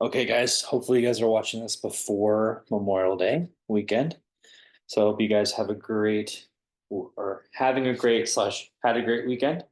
Okay, guys, hopefully you guys are watching this before Memorial Day weekend. So I hope you guys have a great or having a great slash had a great weekend.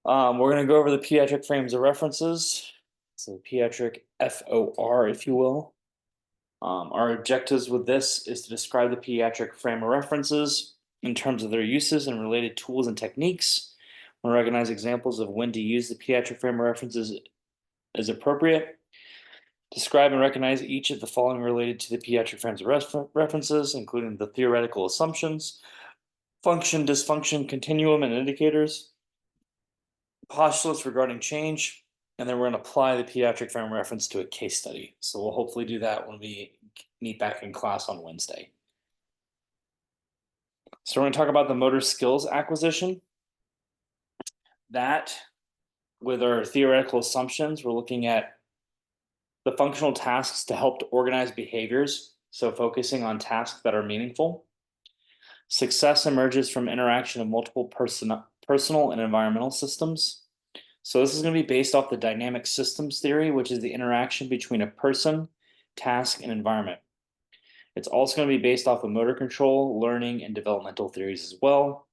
We're gonna go over the pediatric frames of references. So pediatric FOR, if you will. Our objectives with this is to describe the pediatric frame of references in terms of their uses and related tools and techniques. We recognize examples of when to use the pediatric frame of references as appropriate. Describe and recognize each of the following related to the pediatric frames of references, including the theoretical assumptions, function, dysfunction, continuum, and indicators, postulates regarding change, and then we're going to apply the pediatric frame of reference to a case study. So we'll hopefully do that when we meet back in class on Wednesday. So we're going to talk about the motor skills acquisition. That, with our theoretical assumptions, we're looking at the functional tasks to help to organize behaviors, so focusing on tasks that are meaningful. Success emerges from interaction of multiple personal and environmental systems. So this is going to be based off the dynamic systems theory, which is the interaction between a person, task, and environment. It's also going to be based off of motor control, learning, and developmental theories as well.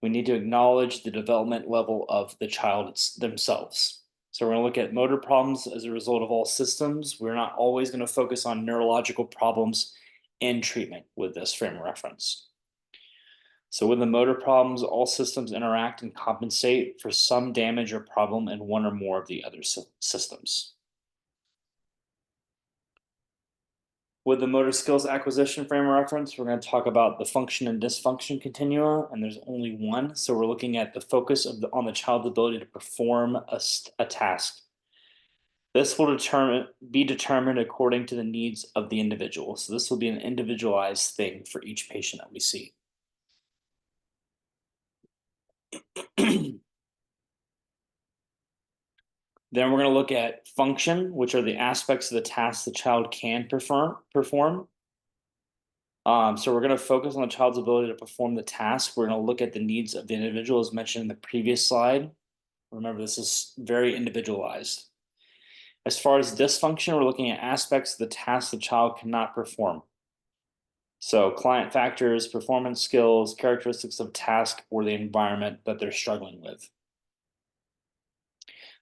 We need to acknowledge the development level of the child themselves. So we're going to look at motor problems as a result of all systems. We're not always going to focus on neurological problems in treatment with this frame of reference. So with the motor problems, all systems interact and compensate for some damage or problem in one or more of the other systems. With the motor skills acquisition frame of reference, we're going to talk about the function and dysfunction continua, and there's only one. So we're looking at the focus on the child's ability to perform a task. This will be determined according to the needs of the individual. So this will be an individualized thing for each patient that we see. Then we're going to look at function, which are the aspects of the tasks the child can perform. So we're going to focus on the child's ability to perform the task. We're going to look at the needs of the individual as mentioned in the previous slide. Remember, this is very individualized. As far as dysfunction, we're looking at aspects of the task the child cannot perform. So client factors, performance skills, characteristics of task, or the environment that they're struggling with.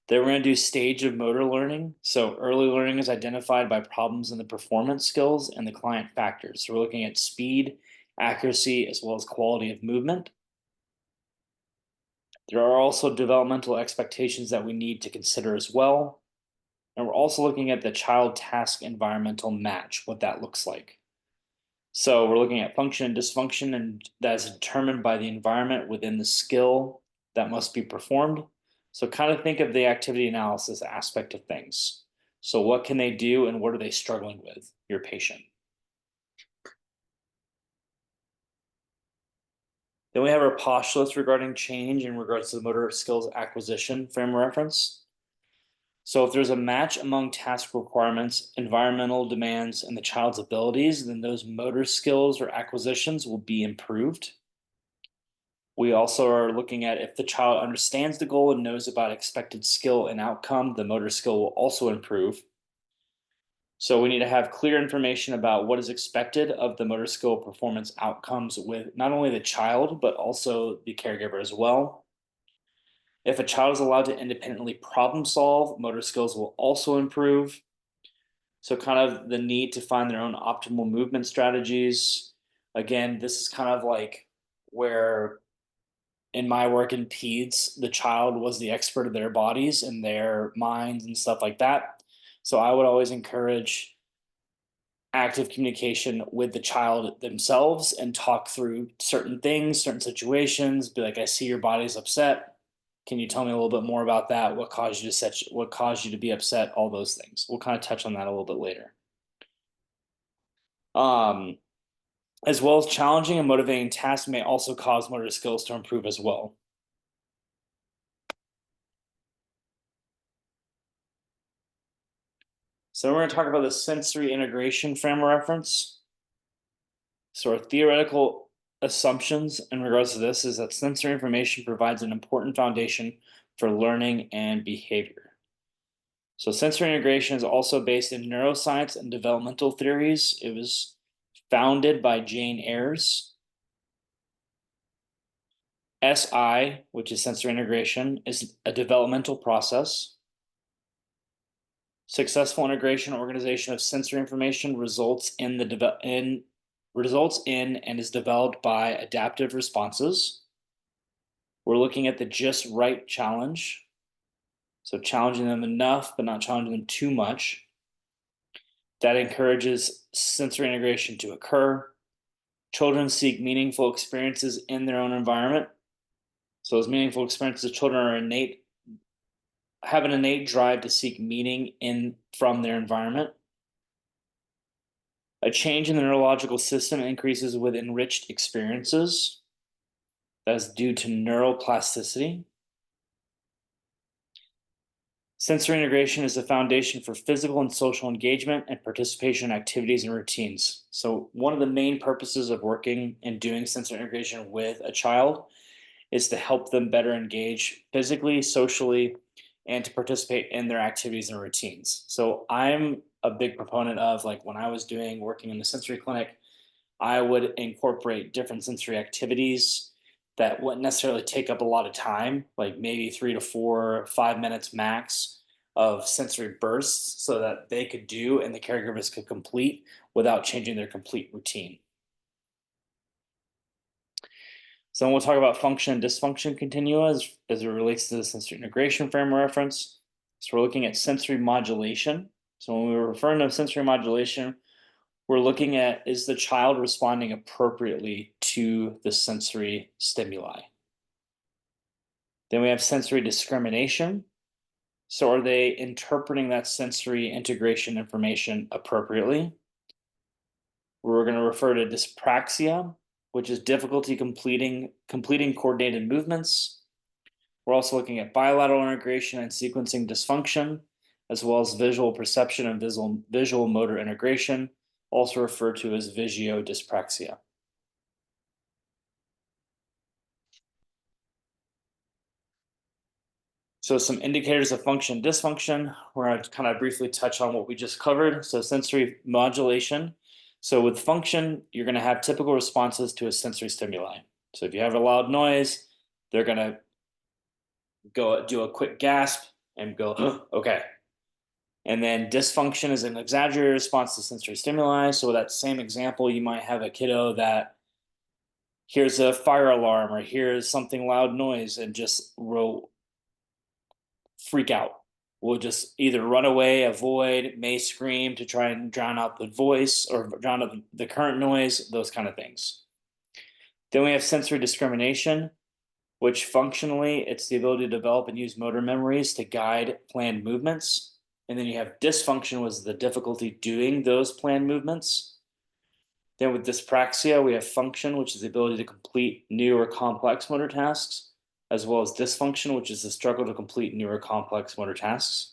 Then we're going to do stage of motor learning. So early learning is identified by problems in the performance skills and the client factors. So we're looking at speed, accuracy, as well as quality of movement. There are also developmental expectations that we need to consider as well. And we're also looking at the child task environmental match, what that looks like. So we're looking at function and dysfunction, and that is determined by the environment within the skill that must be performed. So kind of think of the activity analysis aspect of things. So what can they do and what are they struggling with, your patient? Then we have our postulates regarding change in regards to the motor skills acquisition frame of reference. So if there's a match among task requirements, environmental demands, and the child's abilities, then those motor skills or acquisitions will be improved. We also are looking at if the child understands the goal and knows about expected skill and outcome, the motor skill will also improve. So we need to have clear information about what is expected of the motor skill performance outcomes with not only the child, but also the caregiver as well. If a child is allowed to independently problem solve, motor skills will also improve. So kind of the need to find their own optimal movement strategies. Again, this is kind of like where in my work in peds, the child was the expert of their bodies and their minds and stuff like that. So I would always encourage active communication with the child themselves and talk through certain things, certain situations, be like, I see your body's upset. Can you tell me a little bit more about that? What caused you to be upset? All those things. We'll kind of touch on that a little bit later. As well as challenging and motivating tasks may also cause motor skills to improve as well. So we're going to talk about the sensory integration frame of reference. So our theoretical assumptions in regards to this is that sensory information provides an important foundation for learning and behavior. So sensory integration is also based in neuroscience and developmental theories. It was founded by Jane Ayres. SI, which is sensory integration, is a developmental process. Successful integration or organization of sensory information results in and is developed by adaptive responses. We're looking at the just right challenge. So challenging them enough, but not challenging them too much. That encourages sensory integration to occur. Children seek meaningful experiences in their own environment. So those meaningful experiences, children have an innate drive to seek meaning from their environment. A change in the neurological system increases with enriched experiences. That's due to neuroplasticity. Sensory integration is the foundation for physical and social engagement and participation in activities and routines. So one of the main purposes of working and doing sensory integration with a child is to help them better engage physically, socially, and to participate in their activities and routines. So I'm a big proponent of, like, when I was working in the sensory clinic, I would incorporate different sensory activities that wouldn't necessarily take up a lot of time, like maybe 3 to 4, 5 minutes max of sensory bursts, so that they could do and the caregivers could complete without changing their complete routine. So we'll talk about function and dysfunction continua as it relates to the sensory integration frame of reference. So we're looking at sensory modulation. So when we were referring to sensory modulation, we're looking at, is the child responding appropriately to the sensory stimuli? Then we have sensory discrimination. So are they interpreting that sensory integration information appropriately? We're going to refer to dyspraxia, which is difficulty completing coordinated movements. We're also looking at bilateral integration and sequencing dysfunction, as well as visual perception and visual motor integration, also referred to as visiodyspraxia. So some indicators of function dysfunction, we're going to kind of briefly touch on what we just covered. So sensory modulation. So with function, you're going to have typical responses to a sensory stimuli. So if you have a loud noise, they're going to go do a quick gasp and go, okay. And then dysfunction is an exaggerated response to sensory stimuli. So with that same example, you might have a kiddo that hears a fire alarm or hears something loud noise and just will freak out. Will just either run away, avoid, may scream to try and drown out the voice or drown out the current noise, those kind of things. Then we have sensory discrimination, which functionally it's the ability to develop and use motor memories to guide planned movements. And then you have dysfunction, was the difficulty doing those planned movements. Then with dyspraxia, we have function, which is the ability to complete new or complex motor tasks, as well as dysfunction, which is the struggle to complete new or complex motor tasks.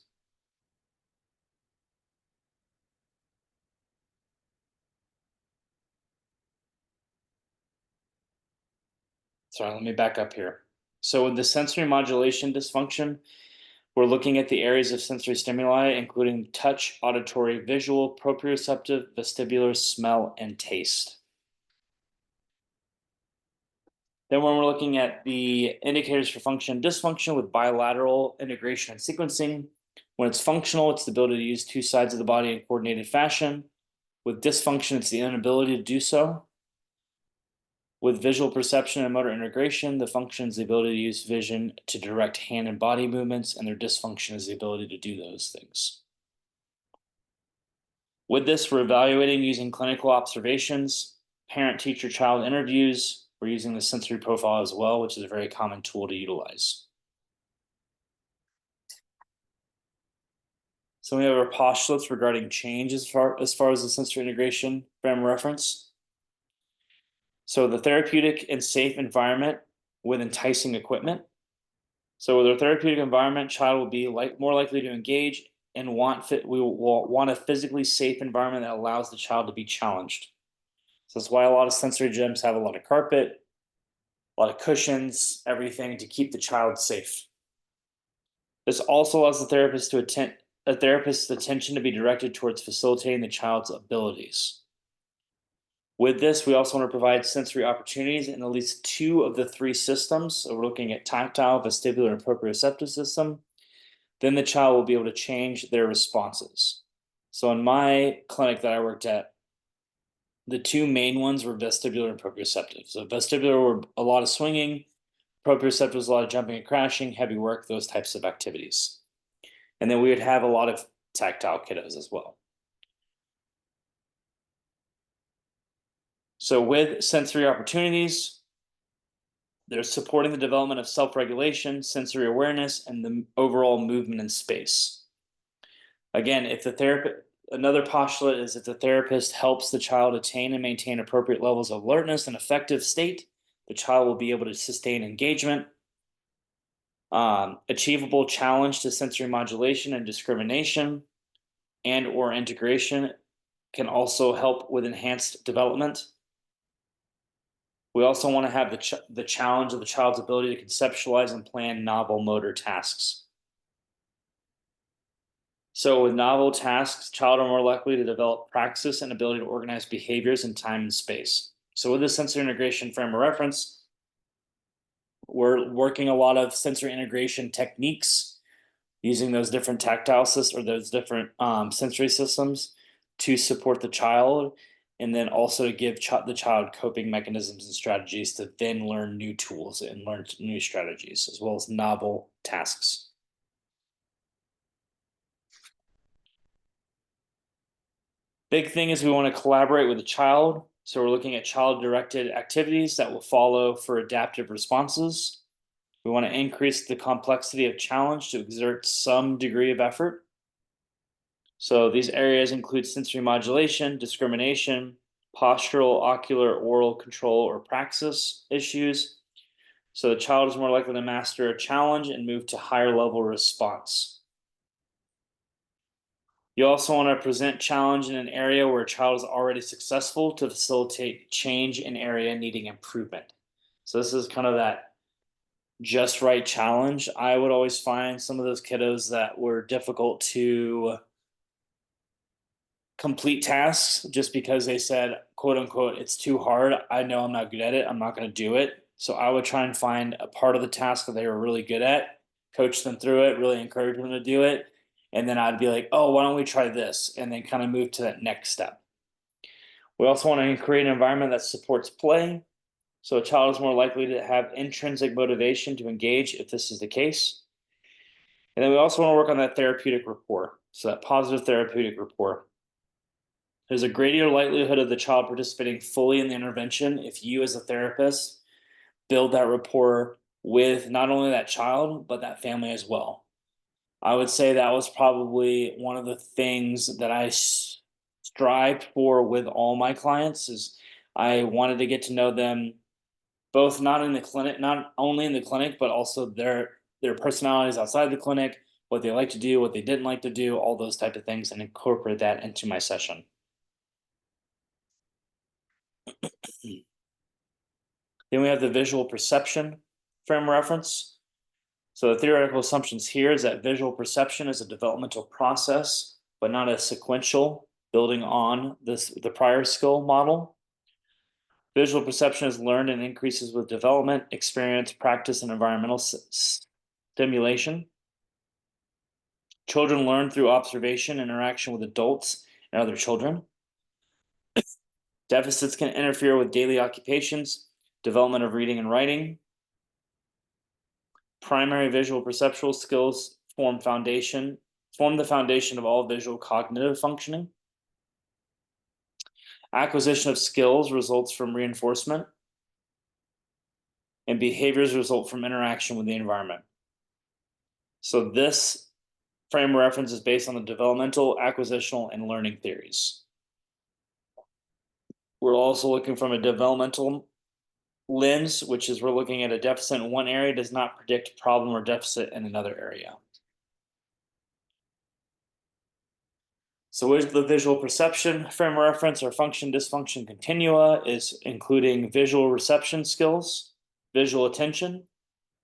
Sorry, let me back up here. So with the sensory modulation dysfunction, we're looking at the areas of sensory stimuli, including touch, auditory, visual, proprioceptive, vestibular, smell, and taste. Then when we're looking at the indicators for function and dysfunction with bilateral integration and sequencing, when it's functional, it's the ability to use two sides of the body in coordinated fashion. With dysfunction, it's the inability to do so. With visual perception and motor integration, the function is the ability to use vision to direct hand and body movements, and their dysfunction is the ability to do those things. With this, we're evaluating using clinical observations, parent, teacher, child interviews. We're using the sensory profile as well, which is a very common tool to utilize. So we have our postulates regarding change as far as the sensory integration frame of reference. So the therapeutic and safe environment with enticing equipment. So with our therapeutic environment, child will be more likely to engage and we will want a physically safe environment that allows the child to be challenged. So that's why a lot of sensory gyms have a lot of carpet, a lot of cushions, everything to keep the child safe. This also allows the therapist to a therapist's attention to be directed towards facilitating the child's abilities. With this, we also want to provide sensory opportunities in at least 2 of the 3 systems. So we're looking at tactile, vestibular, and proprioceptive system. Then the child will be able to change their responses. So in my clinic that I worked at, the 2 main ones were vestibular and proprioceptive. So vestibular were a lot of swinging, proprioceptive was a lot of jumping and crashing, heavy work, those types of activities. And then we would have a lot of tactile kiddos as well. So with sensory opportunities, they're supporting the development of self-regulation, sensory awareness, and the overall movement in space. Again, if the therapist, another postulate is if the therapist helps the child attain and maintain appropriate levels of alertness and affective state, the child will be able to sustain engagement. Achievable challenge to sensory modulation and discrimination and or integration can also help with enhanced development. We also want to have the challenge of the child's ability to conceptualize and plan novel motor tasks. So with novel tasks, child are more likely to develop praxis and ability to organize behaviors in time and space. So with the sensory integration frame of reference, we're working a lot of sensory integration techniques using those different tactile systems or those different sensory systems to support the child, and then also to give the child coping mechanisms and strategies to then learn new tools and learn new strategies, as well as novel tasks. Big thing is we want to collaborate with the child. So we're looking at child-directed activities that will follow for adaptive responses. We want to increase the complexity of challenge to exert some degree of effort. So these areas include sensory modulation, discrimination, postural, ocular, oral control, or praxis issues. So the child is more likely to master a challenge and move to higher level response. You also want to present challenge in an area where a child is already successful to facilitate change in area needing improvement. So this is kind of that just right challenge. I would always find some of those kiddos that were difficult to complete tasks just because they said, quote unquote, it's too hard. I know I'm not good at it. I'm not going to do it. So I would try and find a part of the task that they were really good at, coach them through it, really encourage them to do it. And then I'd be like, oh, why don't we try this? And then kind of move to that next step. We also want to create an environment that supports play. So a child is more likely to have intrinsic motivation to engage if this is the case. And then we also want to work on that therapeutic rapport. So that positive therapeutic rapport. There's a greater likelihood of the child participating fully in the intervention if you, as a therapist, build that rapport with not only that child, but that family as well. I would say that was probably one of the things that I strived for with all my clients is I wanted to get to know them both not in the clinic, not only in the clinic, but also their personalities outside the clinic, what they like to do, what they didn't like to do, all those type of things, and incorporate that into my session. Then we have the visual perception frame of reference. So the theoretical assumptions here is that visual perception is a developmental process, but not a sequential building on the prior skill model. Visual perception is learned and increases with development, experience, practice, and environmental stimulation. Children learn through observation, interaction with adults and other children. Deficits can interfere with daily occupations, development of reading and writing. Primary visual perceptual skills form the foundation of all visual cognitive functioning. Acquisition of skills results from reinforcement, and behaviors result from interaction with the environment. So this frame of reference is based on the developmental, acquisitional, and learning theories. We're also looking from a developmental lens, which is we're looking at a deficit in one area does not predict problem or deficit in another area. So with the visual perception frame of reference, our function dysfunction continua is including visual reception skills, visual attention,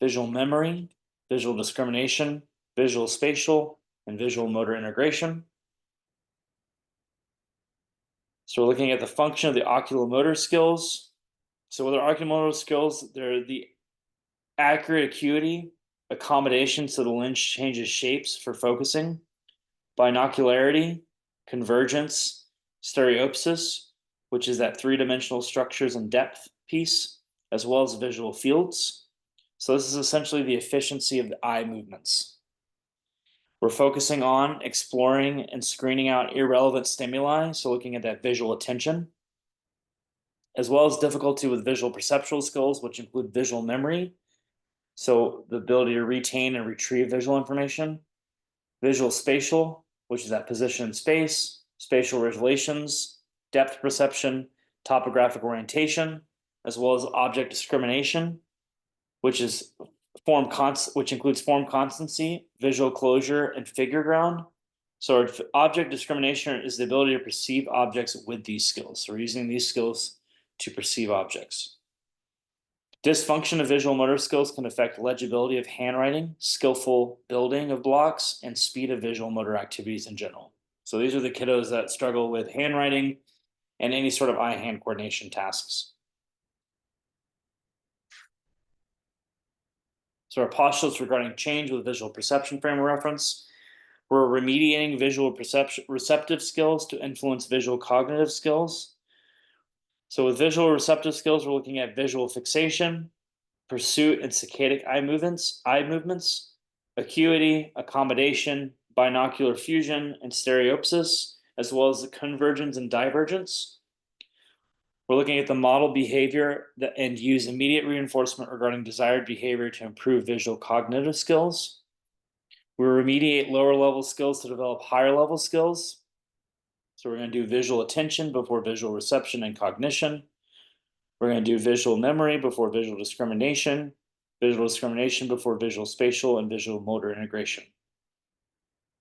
visual memory, visual discrimination, visual spatial, and visual motor integration. So we're looking at the function of the oculomotor skills. So with our oculomotor skills, they're the accurate acuity, accommodation so the lens changes shapes for focusing, binocularity, convergence, stereopsis, which is that three-dimensional structures and depth piece, as well as visual fields. So this is essentially the efficiency of the eye movements. We're focusing on exploring and screening out irrelevant stimuli, so looking at that visual attention, as well as difficulty with visual perceptual skills, which include visual memory, so the ability to retain and retrieve visual information, visual spatial, which is that position in space, spatial relations, depth perception, topographic orientation, as well as object discrimination, which is which includes form constancy, visual closure, and figure ground. So object discrimination is the ability to perceive objects with these skills. So we're using these skills to perceive objects. Dysfunction of visual motor skills can affect legibility of handwriting, skillful building of blocks, and speed of visual motor activities in general. So these are the kiddos that struggle with handwriting and any sort of eye-hand coordination tasks. So our postulates regarding change with visual perception frame of reference. We're remediating visual perception receptive skills to influence visual cognitive skills. So with visual receptive skills, we're looking at visual fixation, pursuit and saccadic eye movements, acuity, accommodation, binocular fusion, and stereopsis, as well as the convergence and divergence. We're looking at the model behavior and use immediate reinforcement regarding desired behavior to improve visual cognitive skills. We remediate lower level skills to develop higher level skills. So we're going to do visual attention before visual reception and cognition. We're going to do visual memory before visual discrimination before visual spatial, and visual motor integration.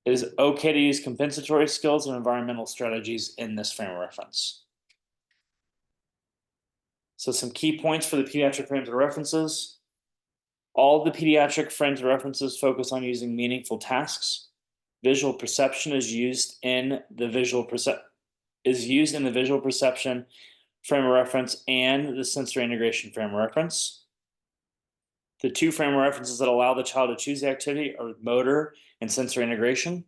It is okay to use compensatory skills and environmental strategies in this frame of reference. So some key points for the pediatric frames of references. All the pediatric frames of references focus on using meaningful tasks. Visual perception is used in the visual perception frame of reference and the sensory integration frame of reference. The two frame of references that allow the child to choose the activity are motor and sensory integration.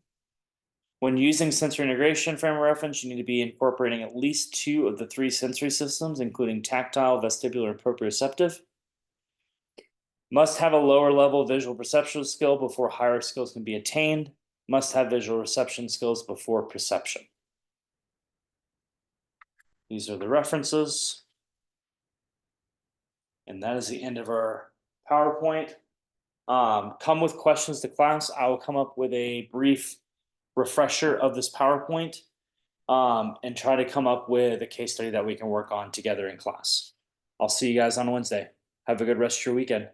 When using sensory integration frame of reference, you need to be incorporating at least two of the three sensory systems, including tactile, vestibular, and proprioceptive. Must have a lower level visual perceptual skill before higher skills can be attained. Must have visual reception skills before perception. These are the references. And that is the end of our PowerPoint. Come with questions to class. I will come up with a brief refresher of this PowerPoint and try to come up with a case study that we can work on together in class. I'll see you guys on Wednesday. Have a good rest of your weekend.